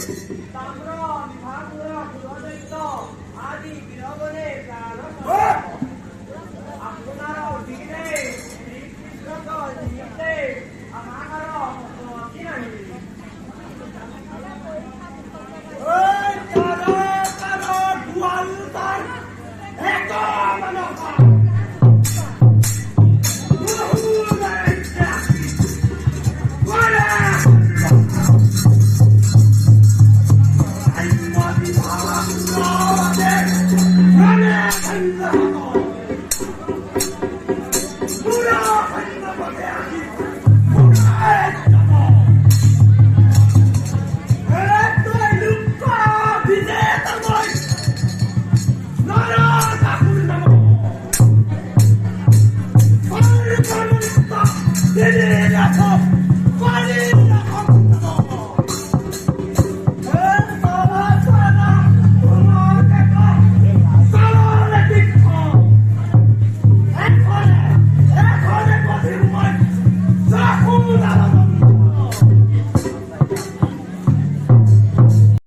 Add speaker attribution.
Speaker 1: ताम्र भागुर पुरोहित आदि विरगणे प्राण আপনার দিনে শ্রীকৃষ্ণক নিতে আমার কি নাহি ওই কারো কারো দুয়ালতার একদম নকা Ini